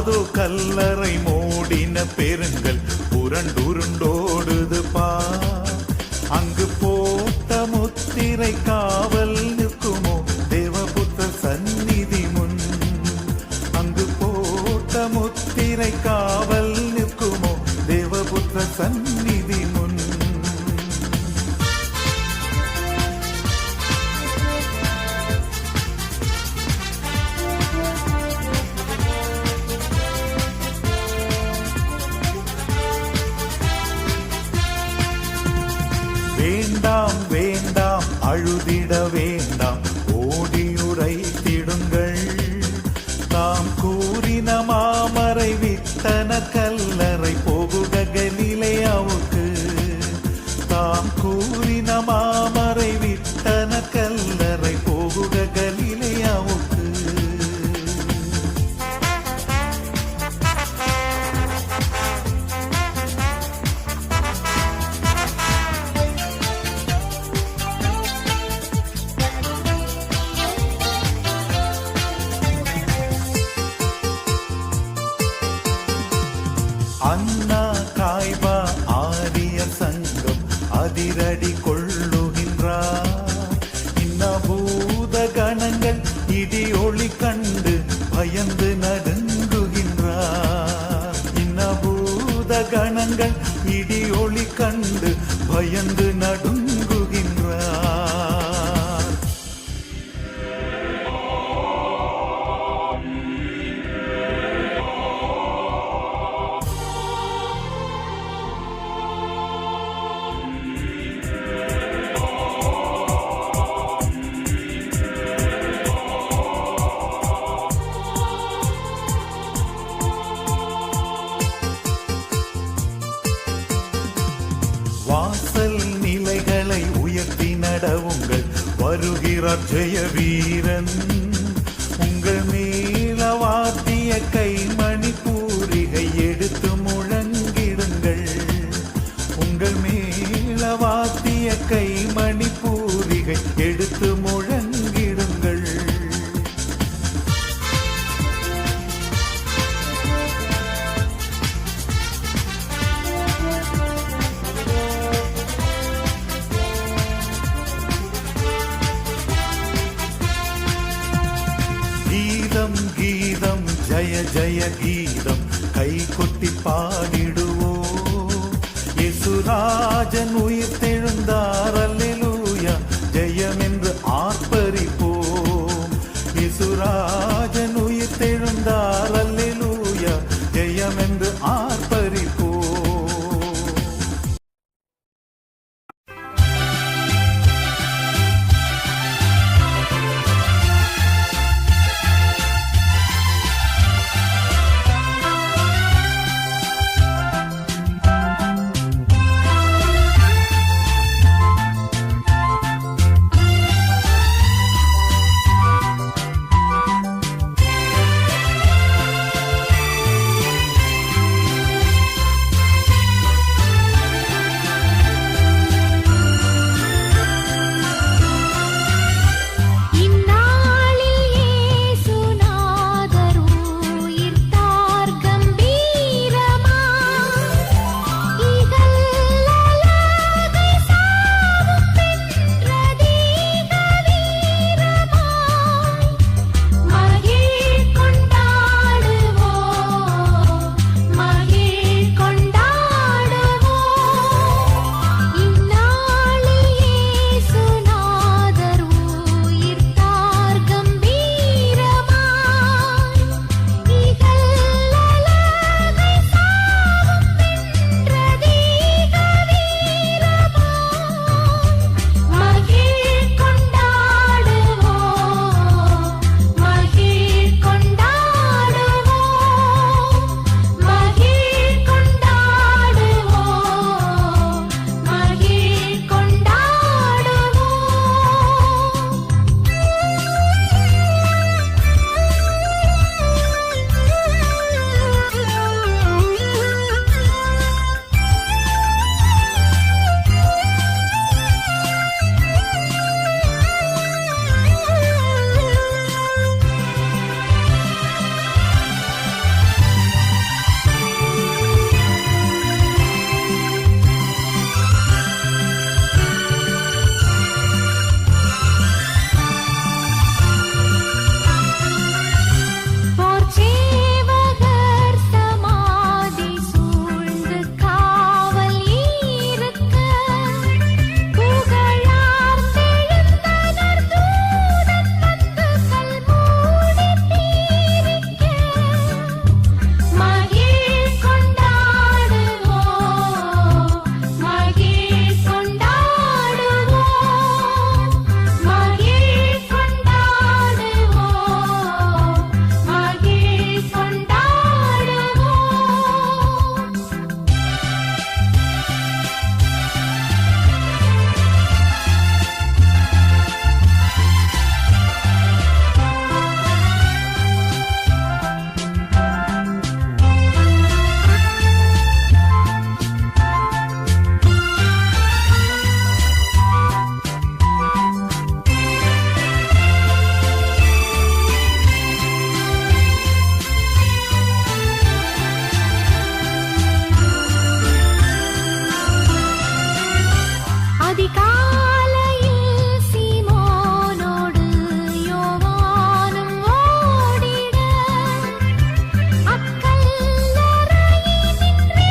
அதோ கல்லறை மூடின பெருங்கள் புரண்டுருண்டோடுது பார். அங்கு போட்ட முத்திரை காவல் நிற்குமோ தேவபுத்திர சந்நிதி முன். அங்கு போட்ட முத்திரை காவல் நிற்குமோ தேவபுத்திர சந்நிதி முன். வேண்டாம் வேண்டாம் அழுதிட வேண்டாம் ஓடியுரைத்திடுங்கள். தாம் கூறின மாமரை வித்தன கல்லறை போகுக கலிலேயாவுக்கு. தாம் கூறின மாமரை வித்தன கல்லறை போகுக கலிலேயாவுக்கு. அண்ணா காய்பா ஆரியர் சங்கம் அதிரடி கொள்ளுகின்றார். இன்னபூத கணங்கள் இடி ஒளி கண்டு பயந்து நடுங்குகின்றார். இன்னபூத கணங்கள் இடி ஒளி கண்டு பயந்து நடுங்குகின்றார். வாசல் நிலைகளை உயர்த்தி நடவுங்கள் வருகிறார் ஜெய வீரன். உங்கள் மேல வாத்திய கைமணி பூரிகை எடுத்து முழங்கிடுங்கள். உங்கள் மேல வாத்திய கைமணி பூரிகை எடுத்து முழங்கிடுங்கள். கீதம் கீதம் ஜய ஜய கீதம் கை கொட்டி பாடிடுவோம். இயேசுராஜன் உயிர் தெழுந்தார் அல்லேலூயா ஜெயம் என்று ஆர்ப்பரிப்போம். இயேசுராஜன் உயிர் தெழுந்தார் அல்லேலூயா ஜெயம் என்று ஆர்ப்பரிப்போம். அதிகாலையில் சீமோனோடு யோவானும் ஓடிட அக்கல்லறையினின்றே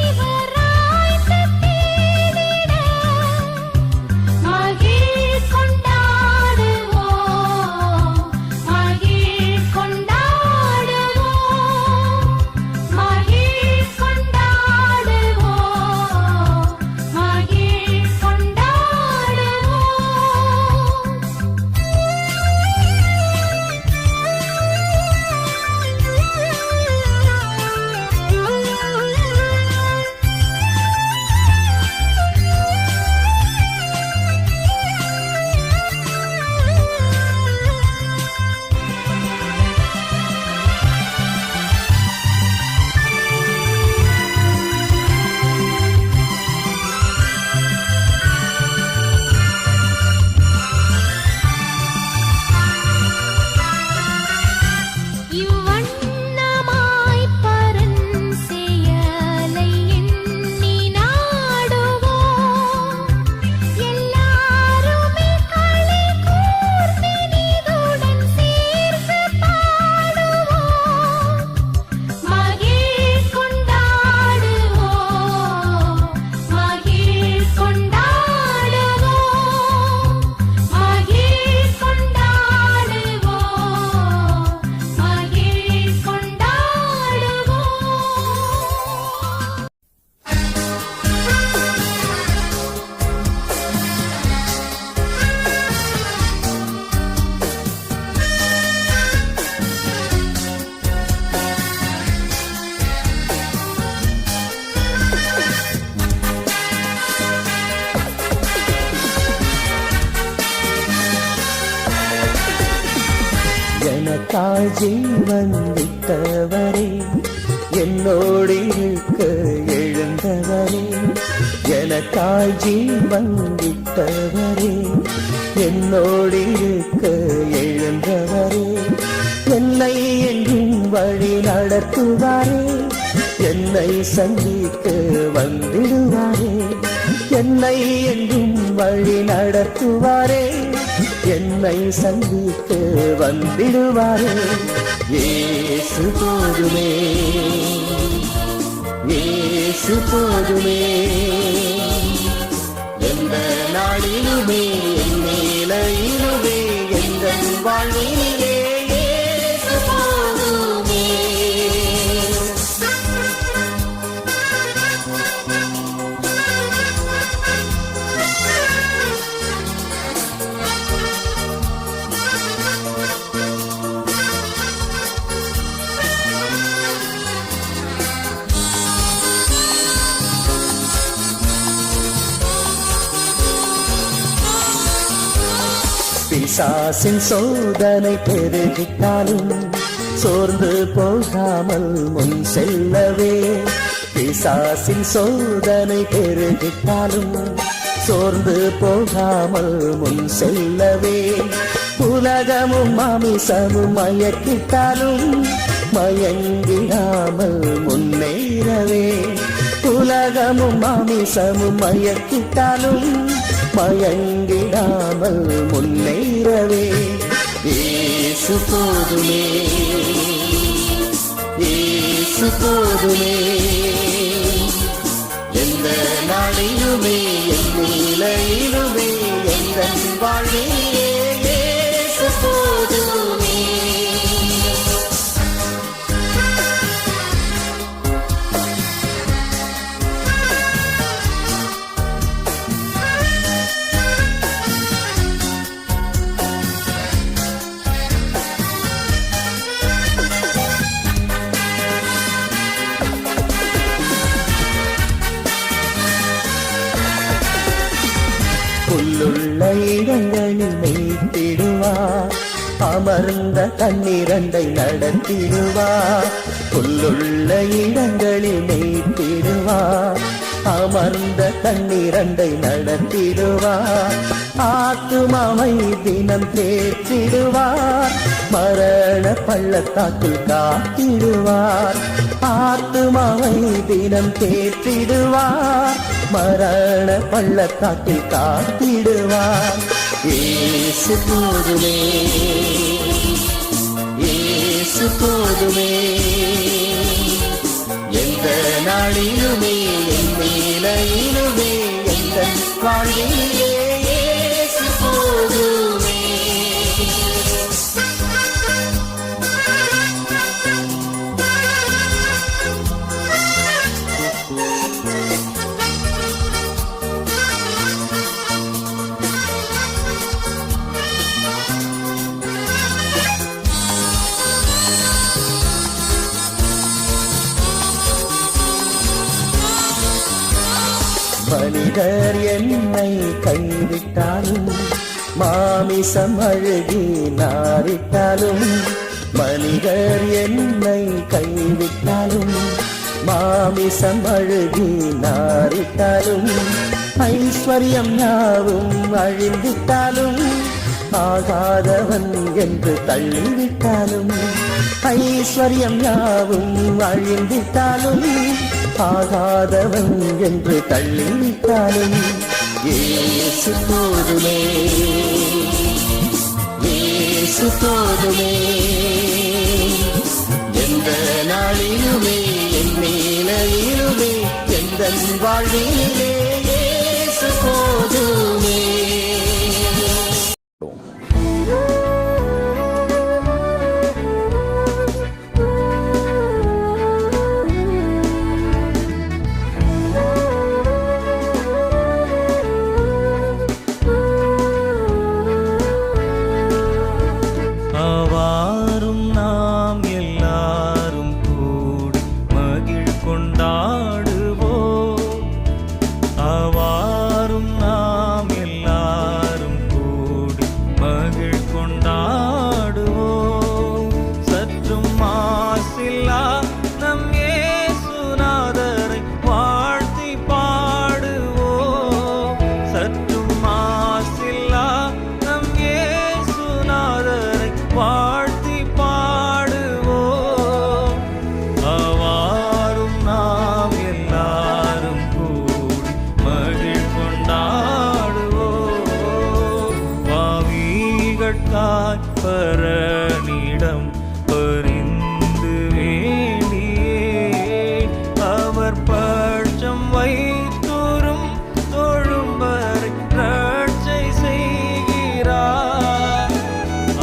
இவராய்த் தேடிட மகிழ் கொண்டாடுவோம் மகிழ் கொண்டாடுவோம் மகிழ் கொண்டாடுவோம் மகிழ் இவ்வண்ணமாய் பரன் செயலை எண்ணி நாடுவோம் எல்லாருமே களி கூர்ந்தினிதுடன் சேர்ந்து பாடுவோம் மகிழ் கொண்டாடுவோம் மகிழ் கொண்டாடுவோம் மகிழ் கொண்டாடுவோம் மகிழ் கொண்டாடுவோம். எனக்காய் ஜீவன் விட்டவரே என்னோடு இருக்க எழுந்தவரே எனக்காய் ஜீவன் விட்டவரே என்னோடு இருக்க எழுந்தவரே என்னை என்றும் வழி நடத்துவாரே என்னை சந்திக்க வந்திடுவாரே என்னை என்றும் வழி நடத்துவாரே என்னை சந்திக்க வந்திடுவாரே இயேசு போதுமே இயேசு போதுமே எந்த நாளிலுமே என் நிலையிலுமே எந்த வாழ்விலே இயேசு போதுமே. பிசாசின் சோதனை பெருகிட்டாலும் சோர்ந்து போகாமல் முன் செல்லவே பிசாசின் சோதனை பெருகிட்டாலும் சோர்ந்து போகாமல் முன் செல்லவே உலகமும் மாமிசமும் மயக்கிட்டாலும் மயங்கிடாமல் முன்னேறவே உலகமும் மாமிசமும் மயக்கிட்டாலும் மயங்கிடாமல் முன்னேறவே இயேசு போதுமே இயேசு போதுமே எந்த நாளிலுமே என் நிலையிலுமே எந்த வாழ்விலே இயேசு போதுமே. புல்லுள்ள இடங்களில் மேய்த்திடுவார் அமர்ந்த தண்ணீரண்டை நடத்திடுவார் புல்லுள்ள இடங்களில் மேய்த்திடுவார் அமர்ந்த தண்ணீரண்டை நடத்திடுவார் ஆத்துமாவை தினம் தேற்றிடுவார் மரண பள்ளத்தாக்கில் காத்திடுவார் ஆத்துமாவை தினம் தேற்றிடுவார், மரண பள்ளத்தாக்கில் காத்திடுவார். இயேசு போதுமே, இயேசு போதுமே, எந்த நாளிலுமே என் நிலையிலுமே எந்த வாழ்விலே இயேசு போதுமே. மனிதர் என்னை கைவிட்டாலும், மாமிசம் அழுகி நாரிட்டாலும், மனிதர் என்னை கைவிட்டாலும், மாமிசம் அழுகி நாரிட்டாலும், ஐஸ்வர்யம் யாவும் அழிந்திட்டாலும், ஆகாதவன் என்று தள்ளிவிட்டாலும், ஐஸ்வர்யம் யாவும் அழிந்திட்டாலும், ஆகாதவன் என்று தள்ளிவிட்டாலும், இயேசு போதுமே, இயேசு போதுமே, எந்த நாளிலுமே என் நிலையிலுமே எந்த வாழ்விலே இயேசு போதுமே. அவாரும் நாம் எல்லாரும் கூடி மகிழ் கொண்டாடுவோம், அவாரும் நாம் எல்லாரும் கூடி மகிழ் கொண்டாடுவோம். சற்றும் மாசில்லா நம் இயேசுநாதரை வாழ்த்தி பாடுவோம், சற்றும் மாசில்லா நம் இயேசுநாதரை வாழ்த்தி பாடுவோம். அவாரும் நாம் எல்லாரும் கூடி மகிழ் கொண்டாடுவோம். பாவிகட்காய் பரனிடம் பரிந்து வேண்டியே அவர் பட்சம் வைத்தோறும் தொழும்பரை ரட்சை செய்கிறார்.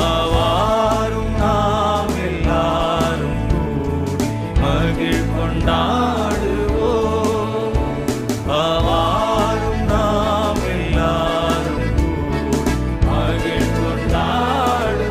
அவாரும் நாம் எல்லாரும் கூடி மகிழ் கொண்டாடுவோம், அவாரும் நாம் எல்லாரும் கூடி மகிழ் கொண்டாடுவோம்.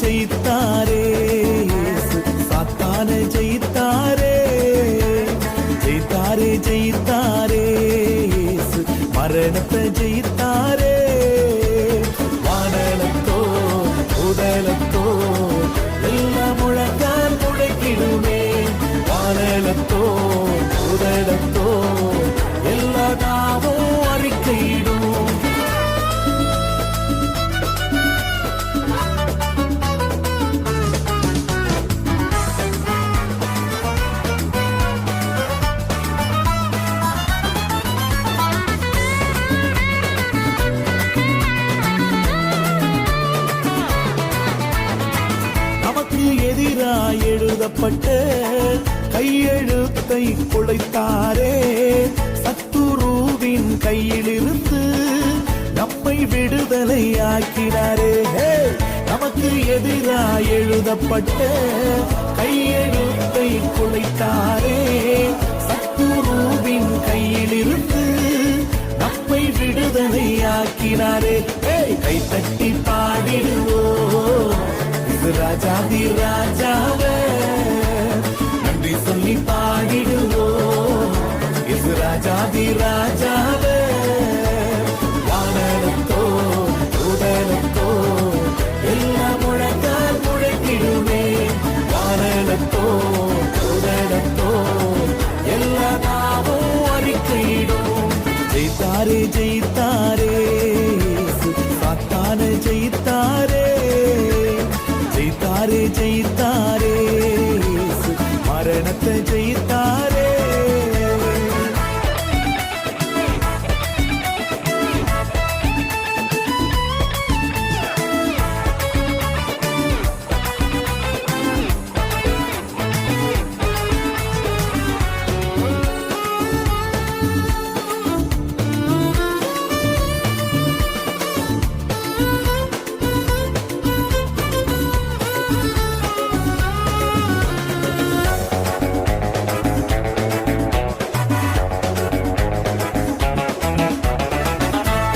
ஜெயித்தாரே இயேசு சாத்தானை ஜெயித்தாரே ஜெயித்தாரே ஜெயித்தாரே இயேசு மரணத்தை ஜெயித்தாரே வானலத்தோ உடலத்தோ எல்லாம் முழங்கால் முழக்கிடுமே வானலத்தோ உடலத்தோ எல்லா நாமும் அறிக்கையிடும் நமக்கு எதிராய் எழுதப்பட்ட கையெழுத்தை குலைத்தாரே சத்துருவின் கையிலிருந்து நம்மை விடுதலையாக்கினாரே நமக்கு எதிராய் எழுதப்பட்ட கையெழுத்தை குலைத்தாரே சத்துருவின் கையிலிருந்து நம்மை விடுதலையாக்கினாரே கைத்தட்டி பாடிடுவோம் இது ராஜாதி ராஜாவே நன்றி சொல்லி பாடிடுவோம் இது ராஜாதி ராஜாவே வானலத்தோ உடலத்தோ எல்லாம் முழங்கால் முழக்கிடுமே வானலத்தோ உடலத்தோ எல்லா நாமும் அறிக்கையிடும் ஜெயித்தாரே ஜெயித்தாரே இயேசு சாத்தானை ஜெயித்தாரே ஜெயித்தாரே ஜெயித்தாரே இயேசு மரணத்தை ஜெயித்தாரே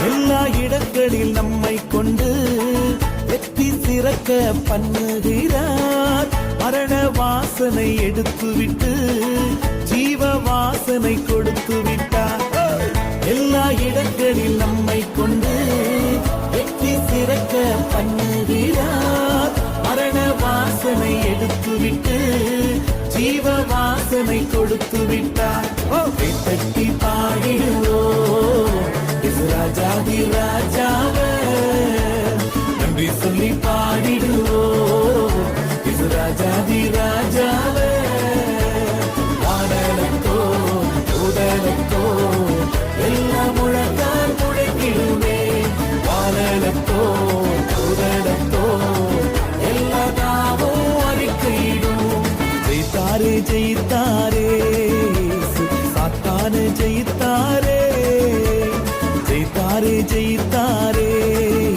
எல்லா இடங்களில் நம்மை கொண்டு வெற்றி சிறக்க பண்ணுகிறார் மரண வாசனை எடுத்துவிட்டு ஜீவ வாசனை கொடுத்து விட்டார் எல்லா இடங்களில் நம்மை கொண்டு வெற்றி சிறக்க பண்ணுகிறார் மரண வாசனை எடுத்துவிட்டு ஜீவ வாசனை கொடுத்து விட்டார் தட்டி பாடிடுவோம் ராஜாதி ராஜாவே நன்றி சொல்லி பாடிடுவோம் இது ராஜாதி ராஜாவே வானலத்தோ உடலத்தோ எல்லாம் முழங்கால் முழக்கிடுமே வானலத்தோ உடலத்தோ எல்லா நாமும் அறிக்கையிடும் ஜெயித்தாரே ஜெயித்தாரே இயேசு சாத்தானை ஜெயித்தாரே ஜெயித்தாரே ஜெயித்தாரே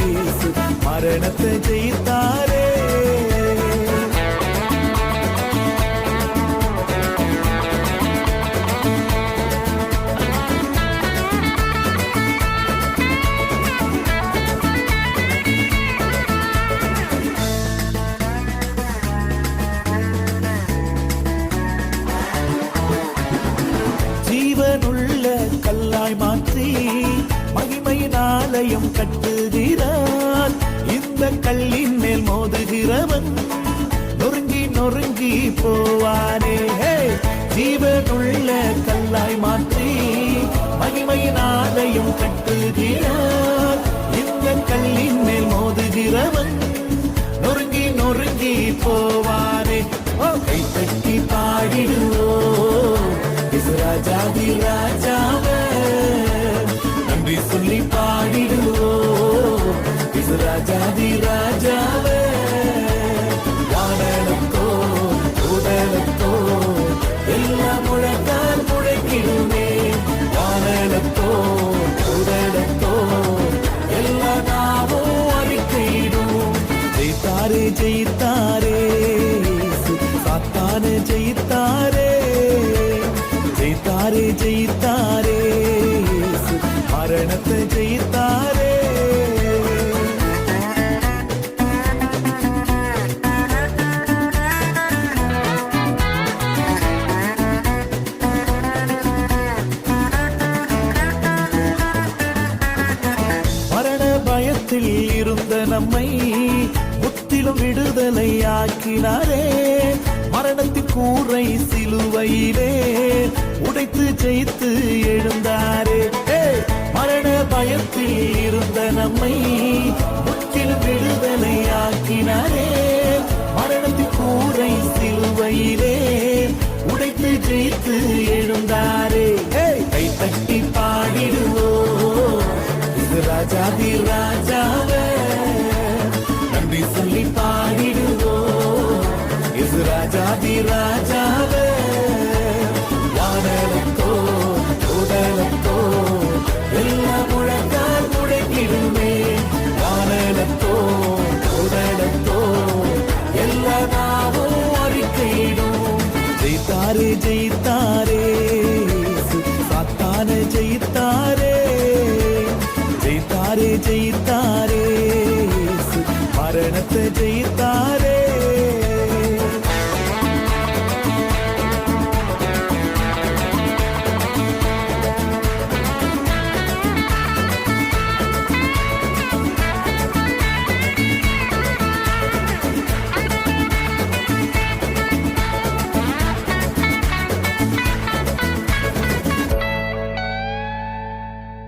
இயேசு மரணத்தை ஜெயித்தாரே ஜீவனுள்ள கல்லாய் மாற்றி மகிமையின் ஆலயம் கட்டுகிறார் இந்த கல்லின் மேல் மோதுகிறவன் நொறுங்கி நொறுங்கி போவானே ஜீவனுள்ள கல்லாய் மாற்றி மகிமையின் ஆலயம் கட்டுகிறார் இந்த கல்லின் மேல் மோதுகிறவன் நொறுங்கி நொறுங்கி போவானே கைத்தட்டி பாடிடுவோம் ராஜாதி ராஜாவே நன்றி சொல்லி பாடிடுவோம் இது ராஜாதி ராஜாவே வானலத்தோ உடலத்தோ எல்லாம் முழங்கால் முழக்கிடுமே வானலத்தோ உடலத்தோ எல்லா நாமும் அறிக்கையிடும் ஜெயித்தாரே ஜெயித்தாரே இயேசு சாத்தானை ஜெயித்தாரே ஜெயித்தாரே ஜெயித்தாரே இயேசு மரணத்தை ஜெயித்தாரே விடுதலையாக்கினாரே மரணத்தின் கூரை சிலுவையிலே உடைத்து ஜெயித்து எழுந்தாரே மரண பயத்தில் இருந்த நம்மை முற்றிலும் விடுதலையாக்கினாரே மரணத்தின் கூரை சிலுவையிலே உடைத்து ஜெயித்து எழுந்தாரே கை தட்டி பாடிடுவோம் இது ராஜாதி ராஜாவே நன்றி சொல்லி பாடிடுவோம் இது ராஜாதி ராஜாவே வானலத்தோ உடலத்தோ எல்லா முழங்கால் முழங்கிடுமே வானலத்தோ உடலத்தோ எல்லா நாவும் அறிக்கையிடும் ஜெயித்தாரே ஜெயித்தாரே சாத்தான ஜெயித்தாரே ஜெயித்தாரே ஜெயித்தாரே மரணத்தை